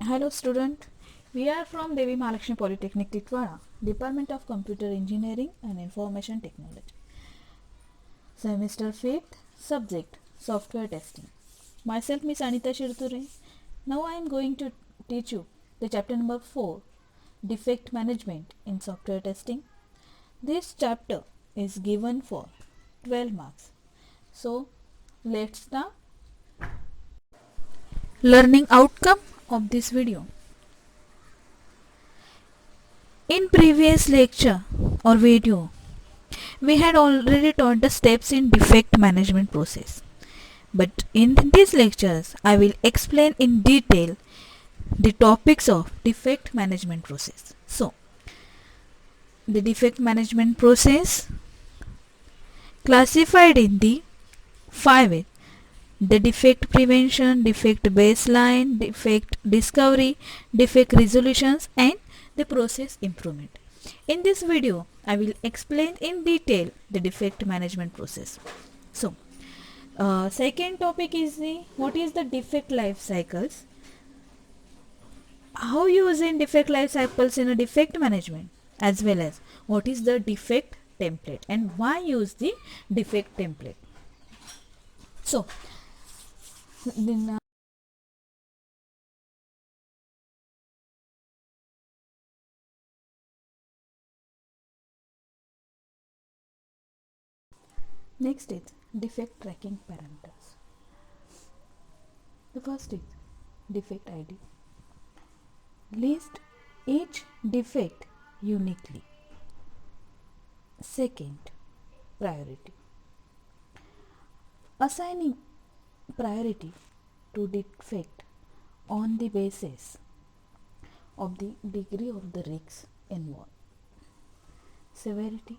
Hello student, we are from Devi Mahalakshmi Polytechnic Titwara, Department of Computer Engineering and Information Technology. Semester 5th, subject Software Testing. Myself Miss Anita Shirture. Now I am going to teach you the chapter number 4, Defect Management in Software Testing. This chapter is given for 12 marks. So let's start. Learning outcome of this video. In previous lecture or video, we had already taught the steps in defect management process. But in these lectures, I will explain in detail the topics of defect management process. So, the defect management process classified in the 5 the defect prevention, defect baseline, defect discovery, defect resolutions and the process improvement. In this video, I will explain in detail the defect management process. So, second topic is what is the defect life cycles, how using defect life cycles in a defect management, as well as what is the defect template and why use the defect template. So, then next is defect tracking parameters. The first is defect ID. List each defect uniquely. Second, priority. Assigning priority to defect on the basis of the degree of the risks involved. Severity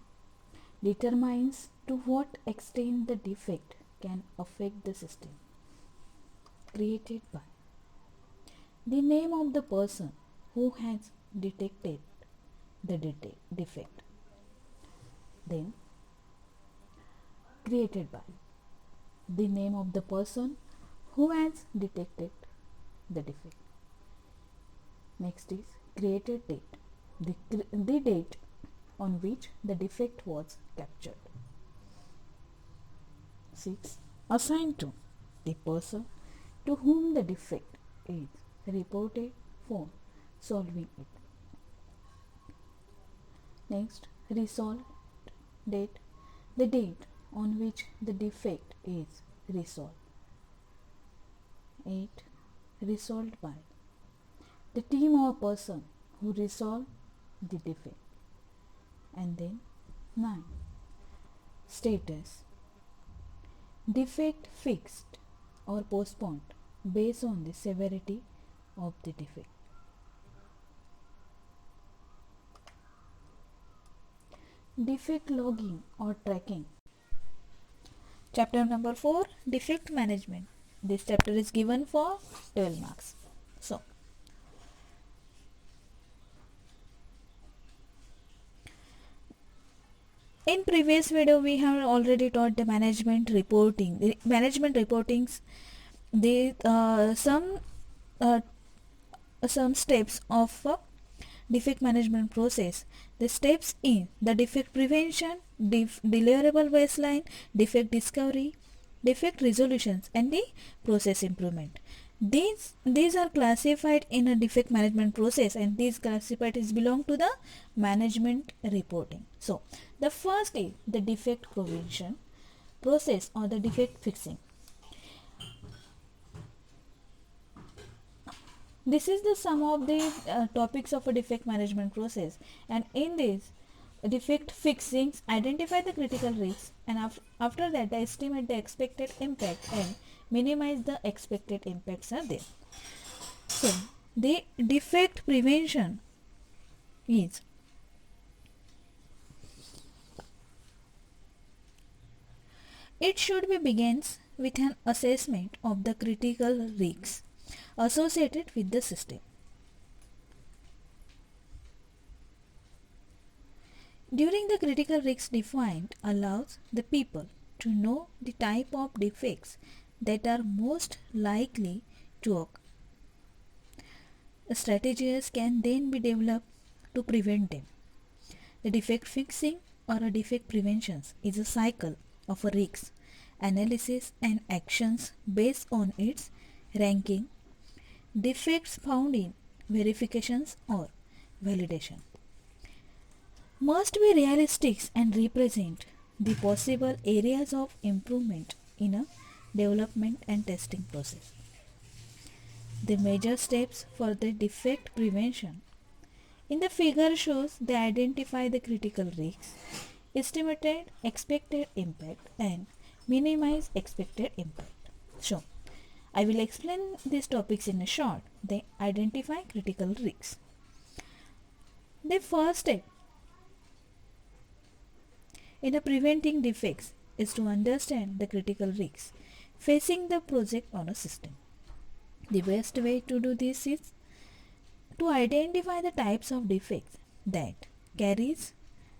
determines to what extent the defect can affect the system. Created by the name of the person who has detected the defect. Then created by the name of the person who has detected the defect. Next is created date, the date on which the defect was captured. 6. Assigned to the person to whom the defect is reported for solving it. Next, resolved date, the date on which the defect is resolved. 8. Resolved by the team or person who resolved the defect. And then 9. Status, defect fixed or postponed based on the severity of the defect. Defect logging or tracking. Chapter number 4, defect management. This chapter is given for 12 marks. So, in previous video we have already taught the management reporting. The management reportings, the some steps of defect management process. The steps in the defect prevention, deliverable baseline, defect discovery, defect resolutions and the process improvement. These are classified in a defect management process, and these classified is belong to the management reporting. So the first is the defect prevention process or the defect fixing. This is the sum of the topics of a defect management process, and in this defect fixings identify the critical risks, and after that estimate the expected impact and minimize the expected impacts are there. So the defect prevention is it should be begins with an assessment of the critical risks associated with the system. During the critical risks defined allows the people to know the type of defects that are most likely to occur. Strategies can then be developed to prevent them. The defect fixing or a defect prevention is a cycle of a risk analysis and actions based on its ranking, defects found in verifications or validation. Must be realistic and represent the possible areas of improvement in a development and testing process. The major steps for the defect prevention. In the figure shows they identify the critical risks, estimated expected impact and minimize expected impact. So, I will explain these topics in a short. They identify critical risks. The first step in preventing defects is to understand the critical risks facing the project or a system. The best way to do this is to identify the types of defects that carries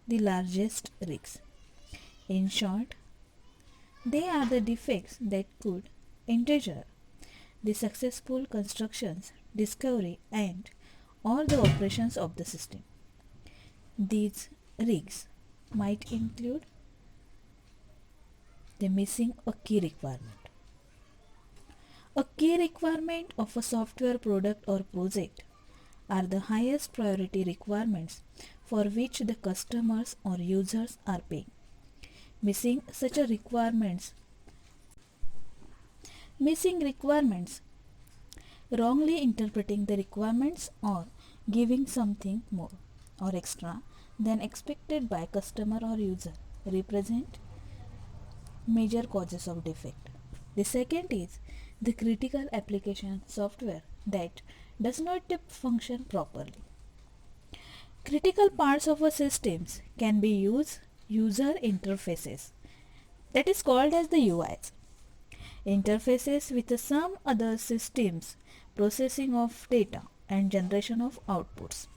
the largest risks. In short, they are the defects that could endanger the successful constructions, discovery and or the operations of the system. These risks might include the missing a key requirement. A key requirement of a software product or project are the highest priority requirements for which the customers or users are paying. Missing requirements, wrongly interpreting the requirements or giving something more or extra than expected by customer or user represent major causes of defect. The second is the critical application software that does not function properly. Critical parts of a systems can be user interfaces, that is called as the UIs. Interfaces with some other systems, processing of data and generation of outputs.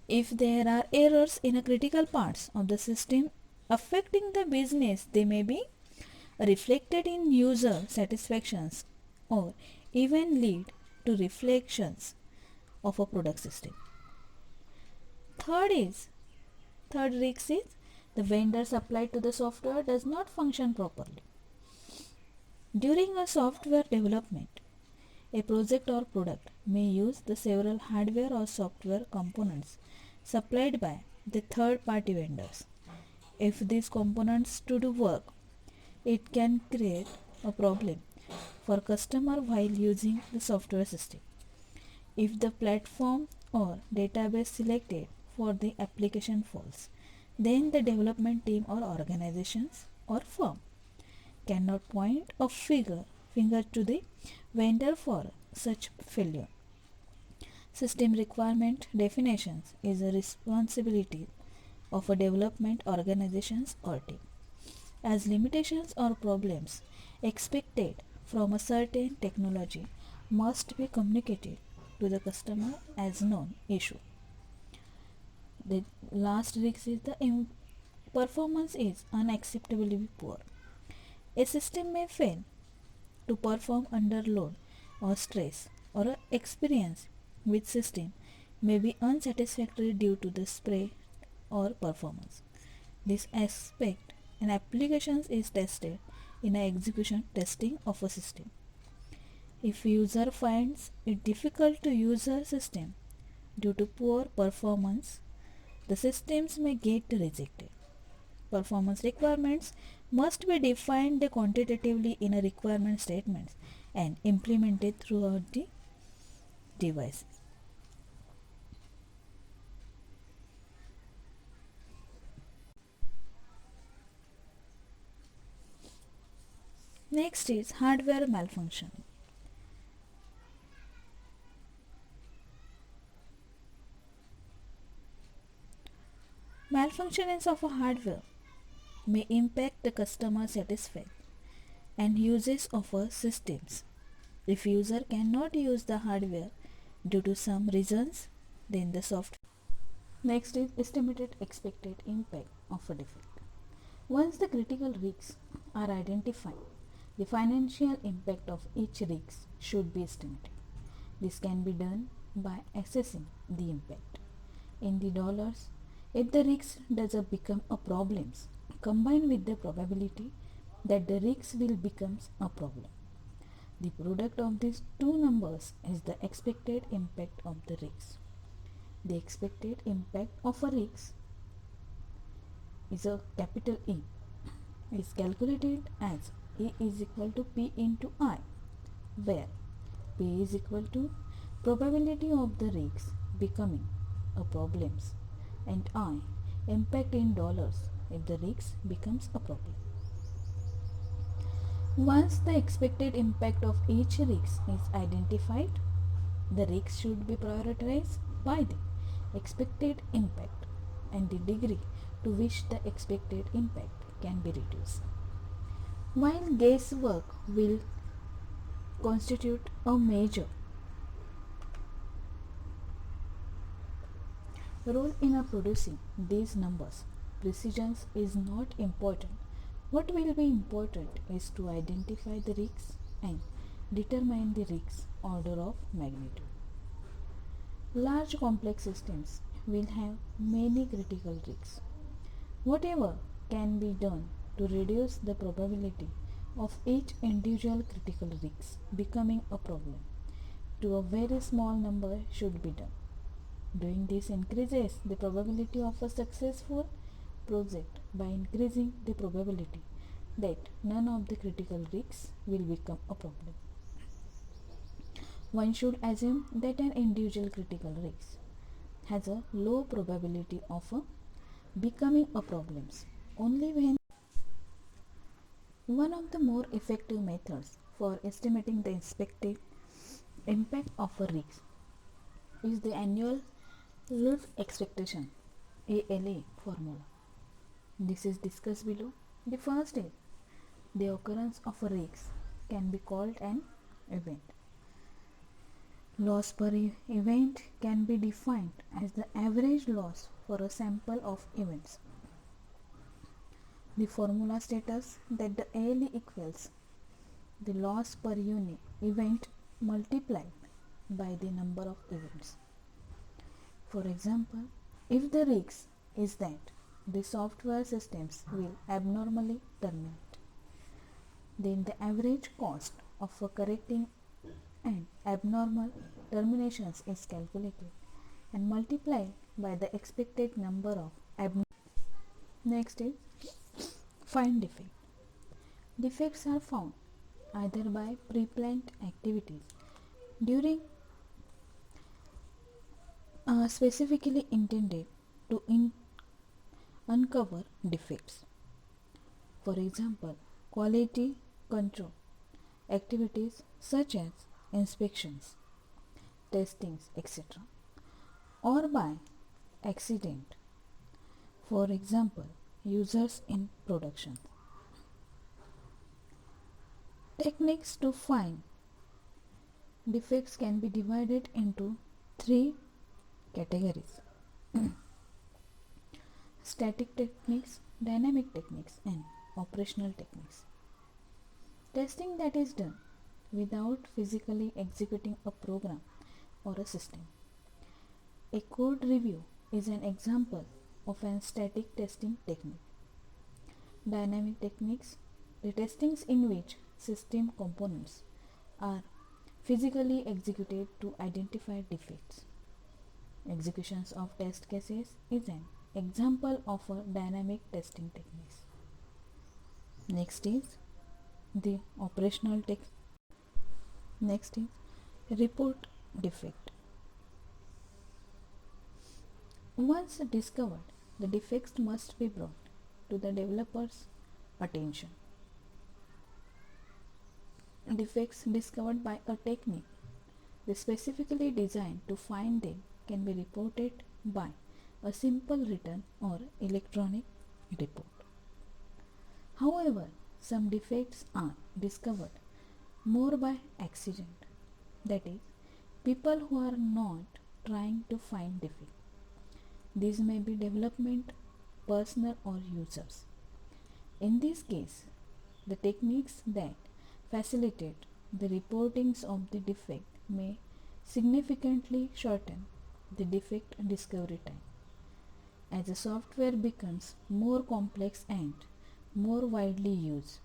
If there are errors in a critical parts of the system affecting the business, they may be reflected in user satisfactions or even lead to reflections of a product system. Third risk is the vendor supplied to the software does not function properly. During a software development, a project or product may use the several hardware or software components supplied by the third-party vendors. If these components do work, it can create a problem for customer while using the software system. If the platform or database selected for the application fails, then the development team or organizations or firm cannot point a finger to the vendor for such failure. System requirement definitions is a responsibility of a development organizations or team, as limitations or problems expected from a certain technology must be communicated to the customer as known issue. The last risk is the performance is unacceptably poor. A system may fail to perform under load or stress, or a experience with system may be unsatisfactory due to the spray or performance. This aspect and applications is tested in an execution testing of a system. If user finds it difficult to use a system due to poor performance, the systems may get rejected. Performance requirements must be defined quantitatively in a requirement statements and implemented throughout the devices. Next is hardware malfunction. Malfunctions of a hardware may impact the customer satisfaction and uses of a systems. If user cannot use the hardware due to some reasons, then the software. Next is estimated expected impact of a defect. Once the critical risks are identified, the financial impact of each risk should be estimated. This can be done by assessing the impact in the dollars if the risk does become a problem, combined with the probability that the risk will become a problem. The product of these two numbers is the expected impact of the risk. The expected impact of a risk is a capital E is calculated as E is equal to P into I, where P is equal to probability of the risk becoming a problem and I impact in dollars if the risk becomes a problem. Once the expected impact of each risk is identified, the risk should be prioritized by the expected impact and the degree to which the expected impact can be reduced. While guesswork will constitute a major role in producing these numbers, precision is not important. What will be important is to identify the risks and determine the risk order of magnitude. Large complex systems will have many critical risks. Whatever can be done to reduce the probability of each individual critical risk becoming a problem to a very small number should be done. Doing this increases the probability of a successful project by increasing the probability that none of the critical risks will become a problem. One should assume that an individual critical risk has a low probability of becoming a problem only when one of the more effective methods for estimating the expected impact of a risk is the annual life expectation ALE formula. This is discussed below. The first is the occurrence of a risk can be called an event. Loss per event can be defined as the average loss for a sample of events. The formula states that the ALE equals the loss per unit event multiplied by the number of events. For example, if the risk is that the software systems will abnormally terminate, then the average cost of correcting an abnormal terminations is calculated and multiplied by the expected number of abnormal. Next is find defect. Defects are found either by pre-planned activities during specifically intended to uncover defects. For example, quality control activities such as inspections, testings, etc., or by accident. For example, users in production. Techniques to find defects can be divided into three categories: static techniques, dynamic techniques, and operational techniques. Testing that is done without physically executing a program or a system. A code review is an example of an static testing technique. Dynamic techniques, the testings in which system components are physically executed to identify defects. Executions of test cases is an example of a dynamic testing technique. Next is the operational tech. Next is report defect. Once discovered, the defects must be brought to the developer's attention. Defects discovered by a technique specifically designed to find them can be reported by a simple written or electronic report. However, some defects are discovered more by accident, that is, people who are not trying to find defect. These may be development, personnel, or users. In this case, the techniques that facilitate the reportings of the defect may significantly shorten the defect discovery time. As the software becomes more complex and more widely used,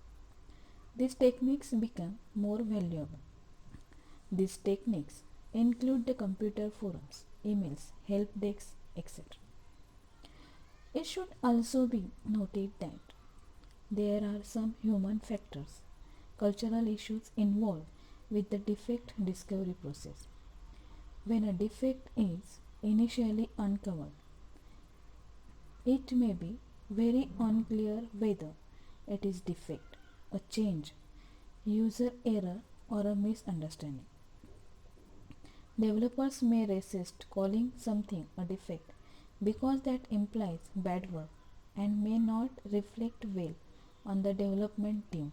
these techniques become more valuable. These techniques include the computer forums, emails, help desks, etc. It should also be noted that there are some human factors, cultural issues involved with the defect discovery process. When a defect is initially uncovered, it may be very unclear whether it is defect, a change, user error, or a misunderstanding. Developers may resist calling something a defect because that implies bad work and may not reflect well on the development team.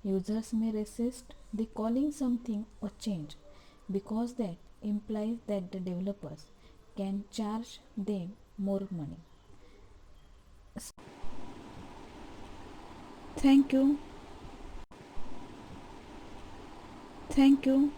Users may resist the calling something a change because that implies that the developers can charge them more money. Thank you. Thank you.